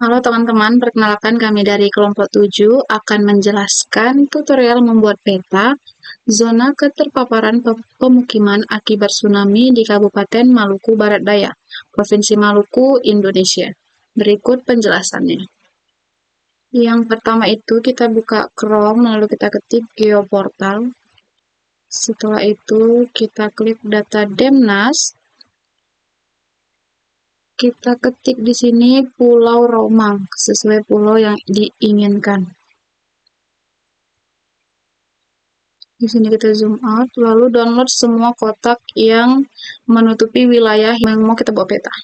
Halo teman-teman, perkenalkan kami dari kelompok 7 akan menjelaskan tutorial membuat peta zona keterpaparan pemukiman akibat tsunami di Kabupaten Maluku Barat Daya, Provinsi Maluku, Indonesia. Berikut penjelasannya. Yang pertama itu kita buka Chrome, lalu kita ketik Geoportal. Setelah itu kita klik data Demnas. Kita ketik di sini Pulau Romang sesuai pulau yang diinginkan. Di sini kita zoom out, lalu download semua kotak yang menutupi wilayah yang mau kita buat peta.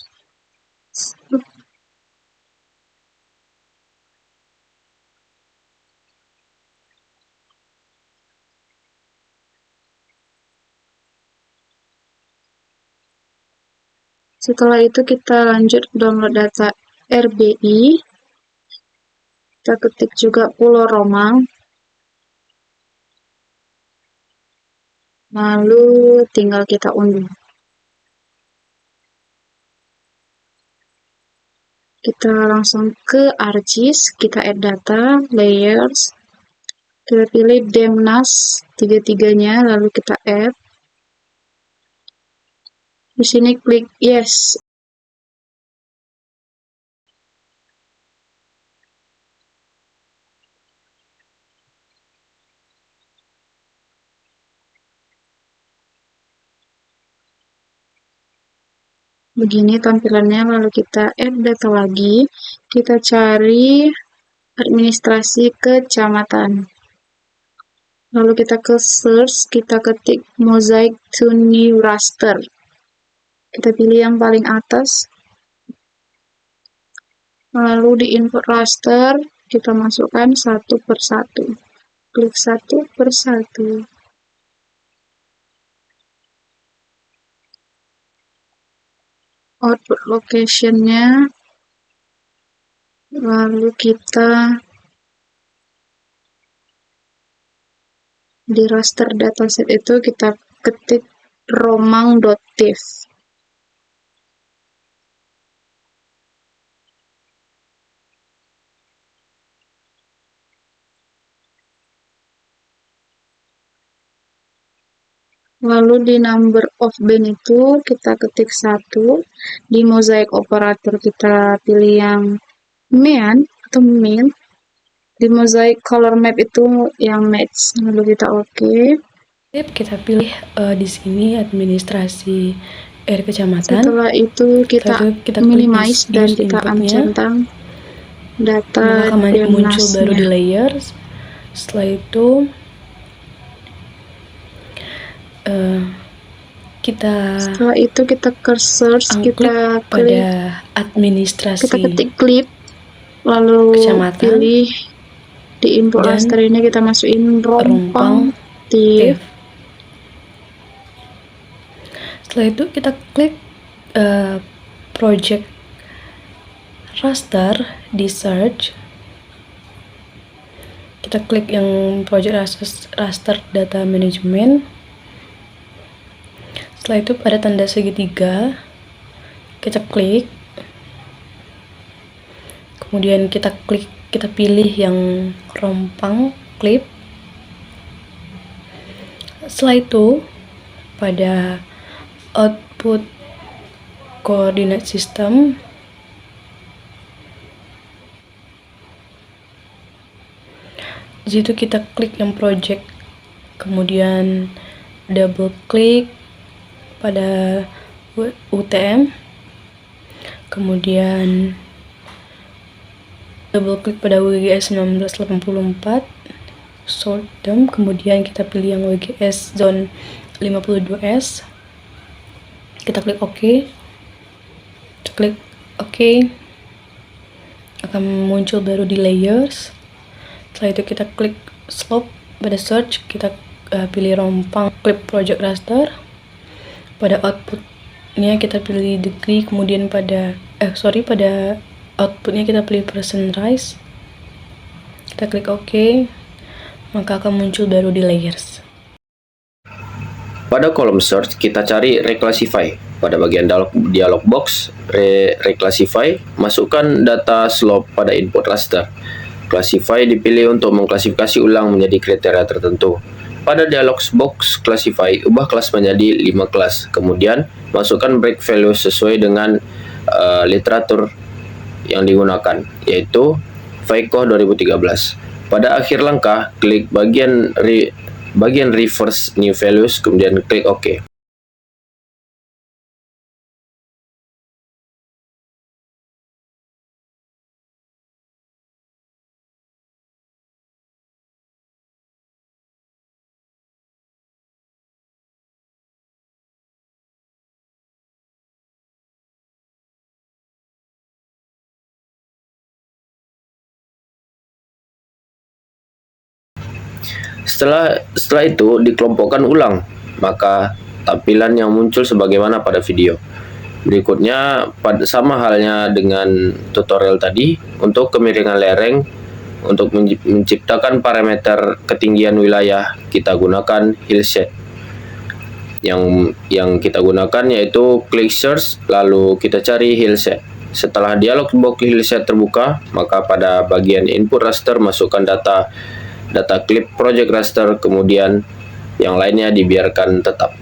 Setelah itu kita lanjut download data RBI. Kita ketik juga Pulau Romang. Lalu tinggal kita unduh. Kita langsung ke ArcGIS, kita add data, layers, kita pilih Demnas tiga-tiganya, lalu kita add. Di sini klik yes. Begini tampilannya, lalu kita add data lagi, kita cari administrasi kecamatan. Lalu kita ke search, kita ketik mosaic to new raster. Kita pilih yang paling atas. Lalu di input raster, kita masukkan satu per satu. Klik satu per satu. Output location-nya. Lalu kita di raster dataset itu kita ketik romang.tif. Lalu di number of band itu kita ketik 1. Di mosaic operator kita pilih yang main atau min. Di mosaic color map itu yang match. Lalu kita oke. Kita pilih di sini administrasi kecamatan. Setelah itu kita minimize dan kita centang data yang muncul baru di layers. Setelah itu kita ke search, kita klik pada administrasi, kita ketik klip, lalu kecamatan, pilih di input raster ini kita masukin Rompang.tif. Setelah itu kita klik project raster di search. Kita klik yang project raster data management. Setelah itu pada tanda segitiga kita klik, kemudian kita pilih yang Rompang klip. Setelah itu pada output coordinate system di situ kita klik yang project, kemudian double klik pada UTM, kemudian double klik pada WGS 1984 short term, kemudian kita pilih yang WGS zone 52S, kita klik OK. Klik OK, akan muncul baru di layers. Setelah itu kita klik slope pada search, kita pilih Rompang clip project raster. Pada outputnya kita pilih degree, kemudian pada outputnya kita pilih percent rise. Kita klik OK, maka akan muncul baru di layers. Pada kolom search kita cari reclassify. Pada bagian dialog box, reclassify, masukkan data slope pada input raster. Classify dipilih untuk mengklasifikasi ulang menjadi kriteria tertentu. Pada dialog box classify, ubah kelas menjadi 5 kelas. Kemudian, masukkan break value sesuai dengan literatur yang digunakan, yaitu FICO 2013. Pada akhir langkah, klik bagian reverse new values, kemudian klik OK. Setelah itu dikelompokkan ulang, maka tampilan yang muncul sebagaimana pada video. Berikutnya, sama halnya dengan tutorial tadi, untuk kemiringan lereng, untuk menciptakan parameter ketinggian wilayah, kita gunakan hillset. Yang kita gunakan yaitu klik search, lalu kita cari hillset. Setelah dialog box hillset terbuka, maka pada bagian input raster masukkan data clip project raster, kemudian yang lainnya dibiarkan tetap.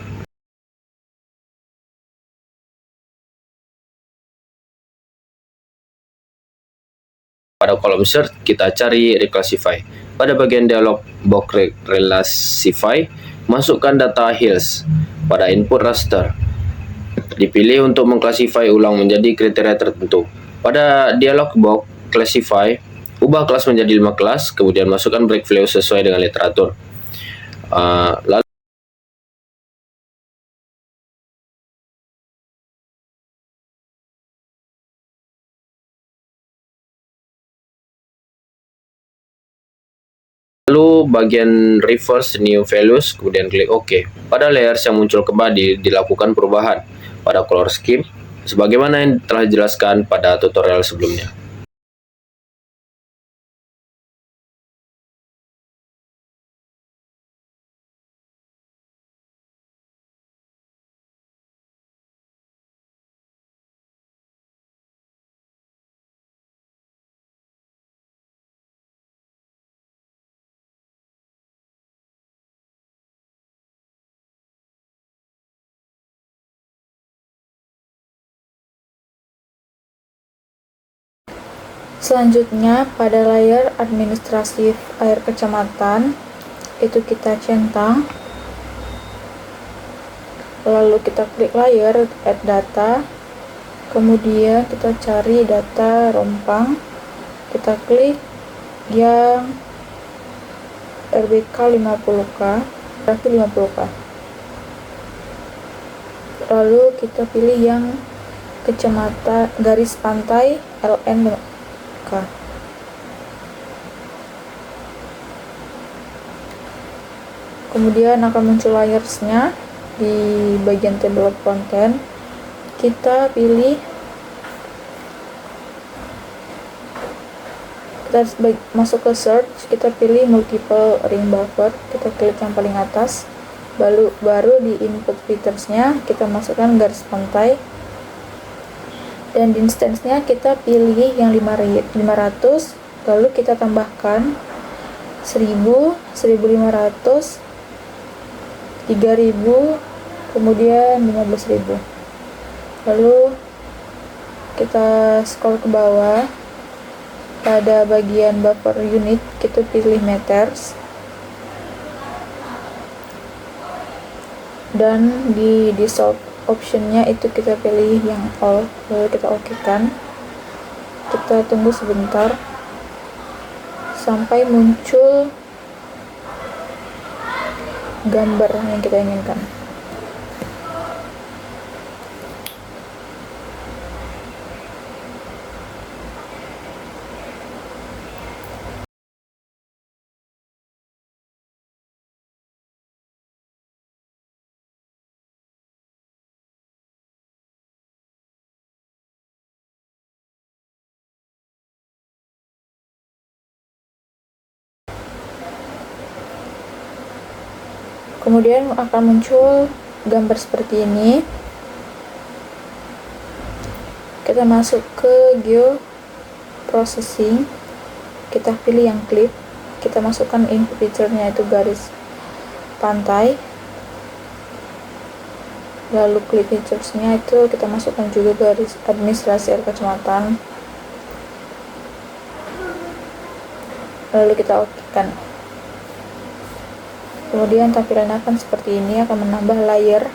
Pada kolom search, kita cari reclassify. Pada bagian dialog box reclassify, masukkan data hills pada input raster. Dipilih untuk mengklasifikasi ulang menjadi kriteria tertentu. Pada dialog box classify, ubah kelas menjadi 5 kelas, kemudian masukkan break value sesuai dengan literatur. Lalu bagian reverse new values, kemudian klik OK. Pada layers yang muncul kembali dilakukan perubahan pada color scheme sebagaimana yang telah dijelaskan pada tutorial sebelumnya. Selanjutnya, pada layer administratif air kecamatan, itu kita centang, lalu kita klik layer, add data, kemudian kita cari data Rompang, kita klik yang RBK 50K, berarti 50K. Lalu kita pilih yang kecamatan garis pantai LN K. Kemudian akan muncul layersnya di bagian table of content. Kita pilih, kita masuk ke search, kita pilih multiple ring buffer, kita klik yang paling atas, baru di input featuresnya kita masukkan garis pantai, dan di instance-nya kita pilih yang 500, lalu kita tambahkan 1000, 1500, 3000, kemudian 15.000. Lalu kita scroll ke bawah, pada bagian buffer unit kita pilih meters, dan di default optionnya itu kita pilih yang all, lalu kita OK-kan. Kita tunggu sebentar sampai muncul gambar yang kita inginkan. Kemudian akan muncul gambar seperti ini. Kita masuk ke geoprocessing, kita pilih yang clip, kita masukkan input feature-nya itu garis pantai, lalu clip features-nya itu kita masukkan juga garis administrasi air kecamatan, lalu kita oke-kan. Kemudian tampilan akan seperti ini, akan menambah layer.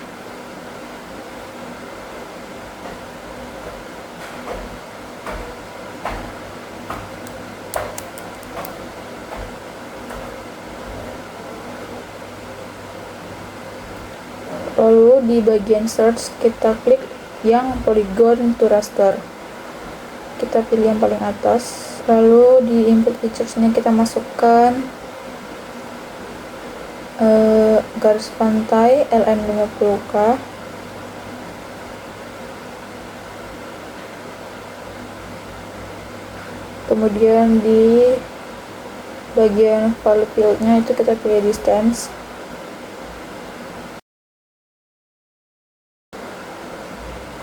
Lalu di bagian search kita klik yang polygon to raster, kita pilih yang paling atas, lalu di input features-nya kita masukkan garis pantai LN50K, kemudian di bagian value field-nya itu kita pilih distance,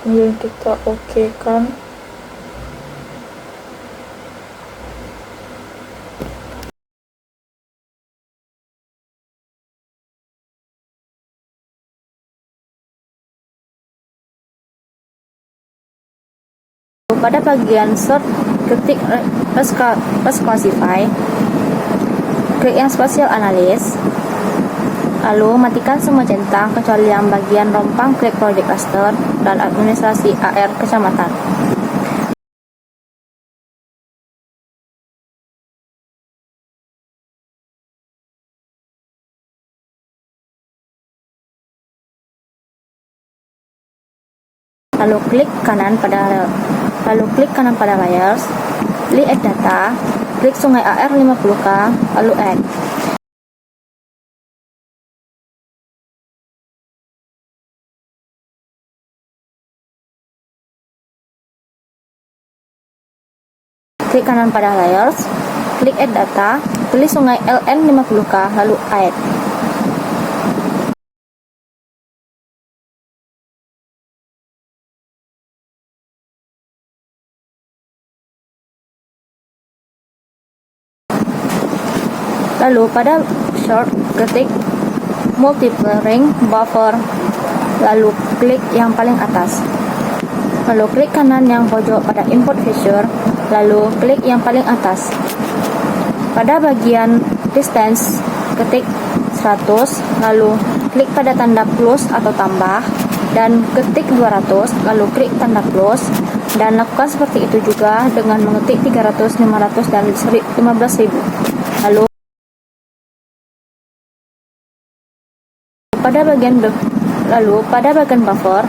kemudian kita oke-kan. Pada bagian search, ketik Let's Classify, klik yang Spatial Analysis, lalu matikan semua centang kecuali yang bagian rompang, klik Project Cluster dan Administrasi AR Kecamatan. Lalu klik kanan pada layers, pilih Add Data, klik Sungai AR 50K, lalu Add. Klik kanan pada layers, klik Add Data, pilih Sungai LN 50K, lalu Add. Lalu pada short, ketik multiple ring buffer, lalu klik yang paling atas. Lalu klik kanan yang pojok pada input feature, lalu klik yang paling atas. Pada bagian distance, ketik 100, lalu klik pada tanda plus atau tambah, dan ketik 200, lalu klik tanda plus, dan lakukan seperti itu juga dengan mengetik 300, 500, dan 15.000. Pada bagian buffer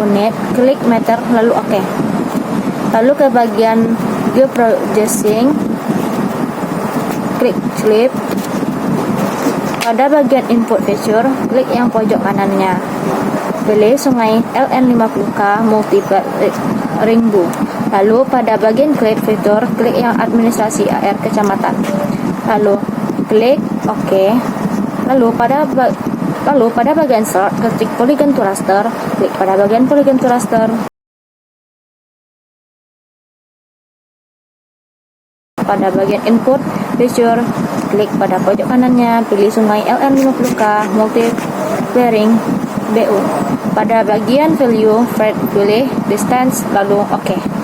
unit, klik meter lalu oke. Lalu ke bagian geoprocessing, klik clip. Pada bagian input feature, klik yang pojok kanannya, pilih Sungai LN50K multiple ringbu. Lalu pada bagian clip feature, klik yang administrasi AR kecamatan, lalu klik oke. Lalu pada bagian sort, ketik polygon to raster, klik pada bagian polygon to raster. Pada bagian input feature, klik pada pojok kanannya, pilih Sungai LN50K multi-clearing BU. Pada bagian value, pilih distance, lalu oke.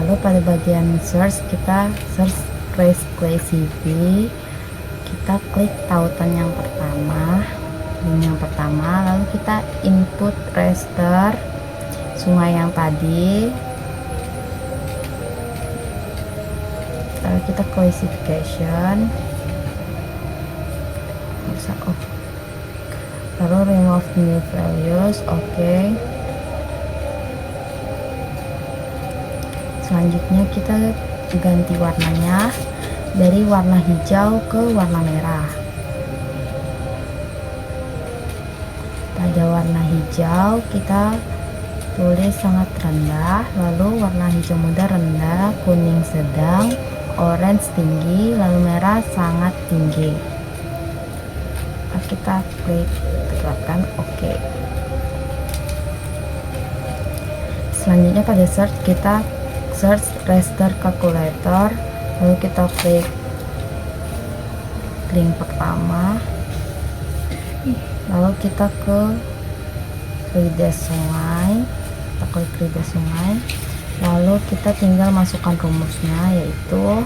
Lalu pada bagian search, kita search Classify, kita klik tautan yang pertama, lalu kita input raster sungai yang tadi, lalu kita classification, lalu remove new values, oke. Selanjutnya kita ganti warnanya dari warna hijau ke warna merah. Pada warna hijau kita tulis sangat rendah, lalu warna hijau muda rendah, kuning sedang, orange tinggi, lalu merah sangat tinggi. Nah, kita klik tekan OK. Selanjutnya pada search, kita search raster calculator, lalu kita klik link pertama, lalu kita ke reader sungai, kita klik reader sungai, lalu kita tinggal masukkan rumusnya, yaitu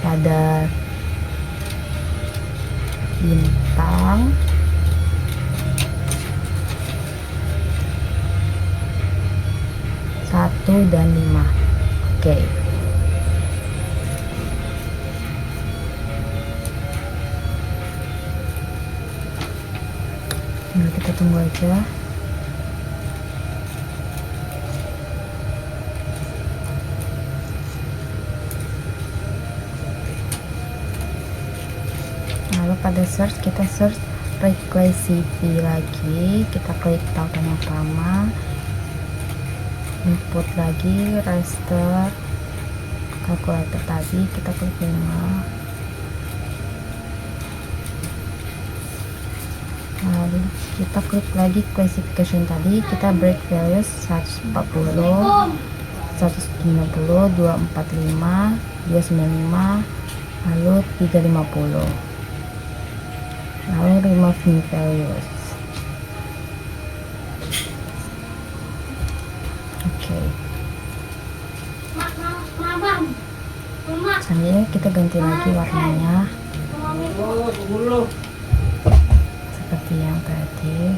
pada bintang satu dan 5. Oke. Tinggal kita tunggu aja. Lalu pada search, kita search reclassify lagi, kita klik tautan yang pertama, input lagi raster calculator tadi, kita klik 5, lalu kita klik lagi classification tadi, kita break values 140, 190, 245, 295, lalu 350, lalu remove new values. Oke. Selanjutnya kita ganti lagi warnanya seperti yang tadi.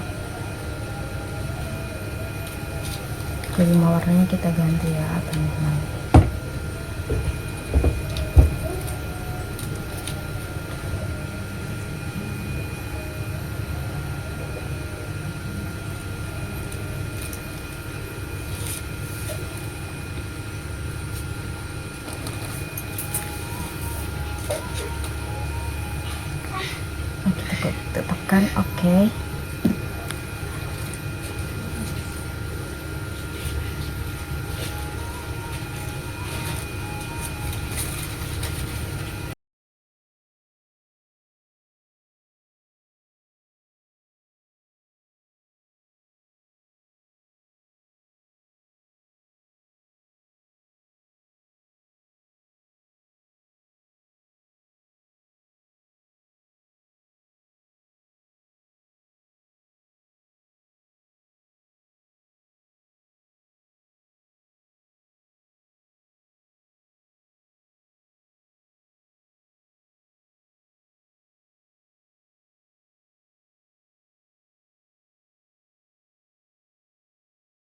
Kelima warnanya kita ganti ya teman-teman. Kita tekan OK.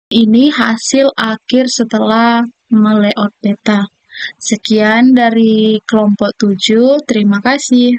Ini hasil akhir setelah melayout peta. Sekian dari kelompok 7, terima kasih.